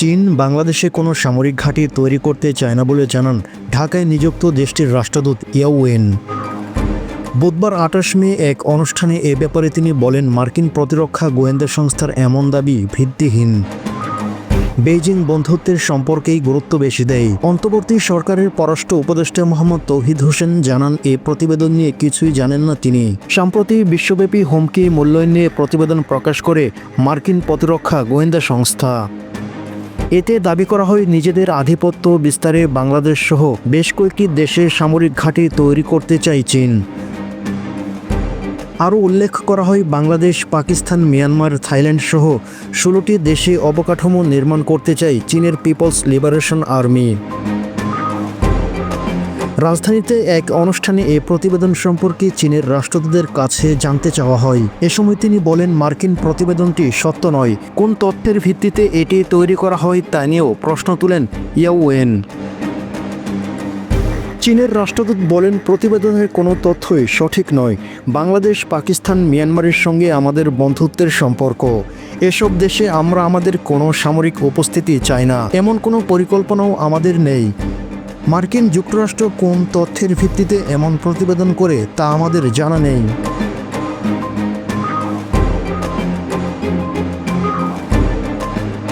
চীন বাংলাদেশে কোনো সামরিক ঘাঁটি তৈরি করতে চায় না বলে জানান ঢাকায় নিযুক্ত দেশটির রাষ্ট্রদূত ইয়াও ওয়েন। বুধবার ২৮ মে এক অনুষ্ঠানে এ ব্যাপারে তিনি বলেন, মার্কিন প্রতিরক্ষা গোয়েন্দা সংস্থার এমন দাবি ভিত্তিহীন। বেইজিং বন্ধুত্বের সম্পর্কেই গুরুত্ব বেশি দেয়। অন্তর্বর্তী সরকারের পররাষ্ট্র উপদেষ্টা মোহাম্মদ তৌহিদ হোসেন জানান, এ প্রতিবেদন নিয়ে কিছুই জানেন না তিনি। সম্প্রতি বিশ্বব্যাপী হুমকি মূল্যায়ন নিয়ে প্রতিবেদন প্রকাশ করে মার্কিন প্রতিরক্ষা গোয়েন্দা সংস্থা। এতে দাবি করা হয়, নিজেদের আধিপত্য বিস্তারে বাংলাদেশ সহ বেশ কয়েকটি দেশে সামরিক ঘাঁটি তৈরি করতে চায় চীন। আরও উল্লেখ করা হয়, বাংলাদেশ, পাকিস্তান, মিয়ানমার, থাইল্যান্ড সহ ১৬টি দেশে অবকাঠামো নির্মাণ করতে চায় চীনের পিপলস লিবারেশন আর্মি। রাজধানীতে এক অনুষ্ঠানে এ প্রতিবেদন সম্পর্কে চীনের রাষ্ট্রদূতের কাছে জানতে চাওয়া হয়। এ সময় তিনি বলেন, মার্কিন প্রতিবেদনটি সত্য নয়। কোন তথ্যের ভিত্তিতে এটি তৈরি করা হয় তা নিয়েও প্রশ্ন তুলেন ইয়াও ওয়েন। চীনের রাষ্ট্রদূত বলেন, প্রতিবেদনের কোনো তথ্যই সঠিক নয়। বাংলাদেশ, পাকিস্তান, মিয়ানমারের সঙ্গে আমাদের বন্ধুত্বের সম্পর্ক। এসব দেশে আমরা আমাদের কোনো সামরিক উপস্থিতি চাই না, এমন কোনো পরিকল্পনাও আমাদের নেই। মার্কিন যুক্তরাষ্ট্র কোন তথ্যের ভিত্তিতে এমন প্রতিবেদন করে তা আমাদের জানা নেই।